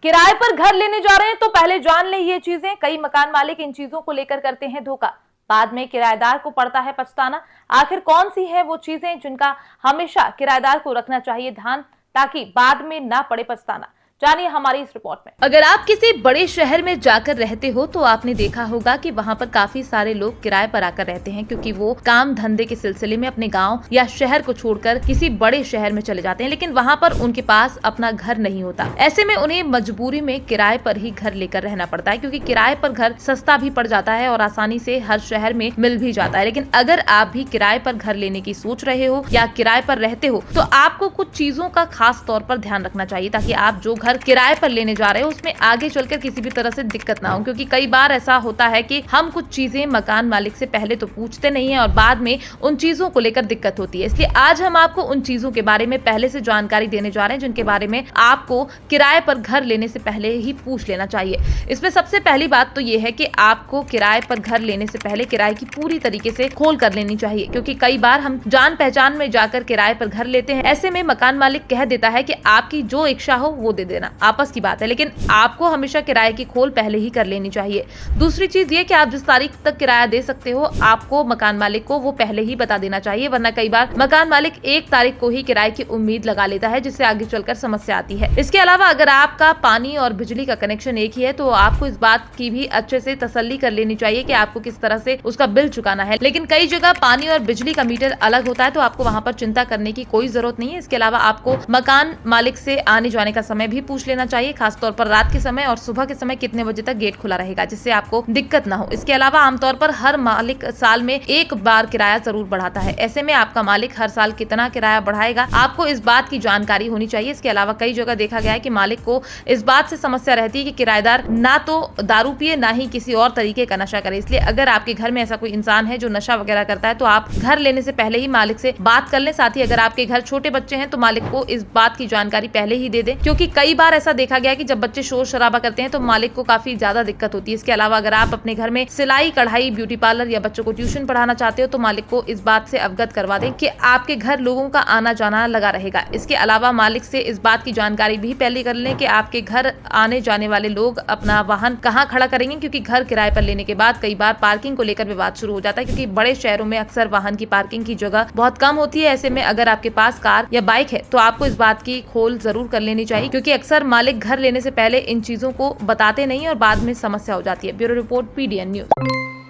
किराए पर घर लेने जा रहे हैं तो पहले जान ले ये चीजें। कई मकान मालिक इन चीजों को लेकर करते हैं धोखा, बाद में किराएदार को पड़ता है पछताना। आखिर कौन सी है वो चीजें जिनका हमेशा किराएदार को रखना चाहिए ध्यान, ताकि बाद में ना पड़े पछताना? जानिए हमारी इस रिपोर्ट में। अगर आप किसी बड़े शहर में जाकर रहते हो तो आपने देखा होगा कि वहाँ पर काफी सारे लोग किराए पर आकर रहते हैं, क्योंकि वो काम धंधे के सिलसिले में अपने गांव या शहर को छोड़कर किसी बड़े शहर में चले जाते हैं, लेकिन वहाँ पर उनके पास अपना घर नहीं होता। ऐसे में उन्हें मजबूरी में किराए पर ही घर लेकर रहना पड़ता है, क्योंकि किराए पर घर सस्ता भी पड़ जाता है और आसानी से हर शहर में मिल भी जाता है। लेकिन अगर आप भी किराए पर घर लेने की सोच रहे हो या किराए पर रहते हो तो आपको कुछ चीजों का खास तौर पर ध्यान रखना चाहिए, ताकि आप जो घर किराए पर लेने जा रहे हो उसमें आगे चलकर किसी भी तरह से दिक्कत ना हो। क्योंकि कई बार ऐसा होता है कि हम कुछ चीजें मकान मालिक से पहले तो पूछते नहीं है और बाद में उन चीजों को लेकर दिक्कत होती है। इसलिए आज हम आपको उन चीजों के बारे में पहले से जानकारी देने जा रहे हैं जिनके बारे में आपको किराए पर घर लेने से पहले ही पूछ लेना चाहिए। इसमें सबसे पहली बात तो ये है कि आपको किराए पर घर लेने से पहले किराए की पूरी तरीके से खोल कर लेनी चाहिए, क्योंकि कई बार हम जान पहचान में जाकर किराए पर घर लेते हैं। ऐसे में मकान मालिक कह देता है कि आपकी जो इच्छा हो वो दे देना, आपस की बात है, लेकिन आपको हमेशा किराए की खोल पहले ही कर लेनी चाहिए। दूसरी चीज ये कि आप जिस तारीख तक किराया दे सकते हो आपको मकान मालिक को वो पहले ही बता देना चाहिए, वरना कई बार मकान मालिक 1 तारीख को ही किराए की उम्मीद लगा लेता है, जिससे आगे चलकर समस्या आती है। इसके अलावा अगर आपका पानी और बिजली का कनेक्शन एक ही है तो आपको इस बात की भी अच्छे से तसल्ली कर लेनी चाहिए कि आपको किस तरह से उसका बिल चुकाना है। लेकिन कई जगह पानी और बिजली का मीटर अलग होता है तो आपको वहाँ पर चिंता करने की कोई जरूरत नहीं है। इसके अलावा आपको मकान मालिक से आने जाने का समय भी पूछ लेना चाहिए, खासतौर पर रात के समय और सुबह के समय कितने बजे तक गेट खुला रहेगा, जिससे आपको दिक्कत ना हो। इसके अलावा आमतौर पर हर मालिक साल में 1 बार किराया जरूर बढ़ाता है। ऐसे में आपका मालिक हर साल कितना किराया बढ़ाएगा आपको इस बात की जानकारी होनी चाहिए। इसके अलावा कई जगह देखा गया है कि मालिक को इस बात से समस्या रहती है कि किराएदार ना तो दारू पिए ना ही किसी और तरीके का नशा करे। इसलिए अगर आपके घर में ऐसा कोई इंसान है जो नशा वगैरह करता है तो आप घर लेने से पहले ही मालिक से बात कर लें। साथ ही अगर आपके घर छोटे बच्चे हैं तो मालिक को इस बात की जानकारी पहले ही दे दें, क्योंकि कई बार ऐसा देखा गया कि जब बच्चे शोर शराबा करते हैं तो मालिक को काफी ज्यादा दिक्कत होती है। इसके अलावा अगर आप अपने घर में सिलाई, कढ़ाई, ब्यूटी पार्लर या बच्चों को ट्यूशन पढ़ाना चाहते हो तो मालिक को इस बात से अवगत करवा दें कि आपके घर लोगों का आना जाना लगा रहेगा। इसके अलावा मालिक से इस बात की जानकारी भी पहले कर लें कि आपके घर आने जाने वाले लोग अपना वाहन कहाँ खड़ा करेंगे, क्योंकि घर किराए पर लेने के बाद कई बार पार्किंग को लेकर विवाद शुरू हो जाता है, क्योंकि बड़े शहरों में अक्सर वाहन की पार्किंग की जगह बहुत कम होती है। ऐसे में अगर आपके पास कार या बाइक है तो आपको इस बात की खोल जरूर कर लेनी चाहिए, क्योंकि अक्सर मालिक घर लेने से पहले इन चीजों को बताते नहीं और बाद में समस्या हो जाती है। Bureau report, PDN news.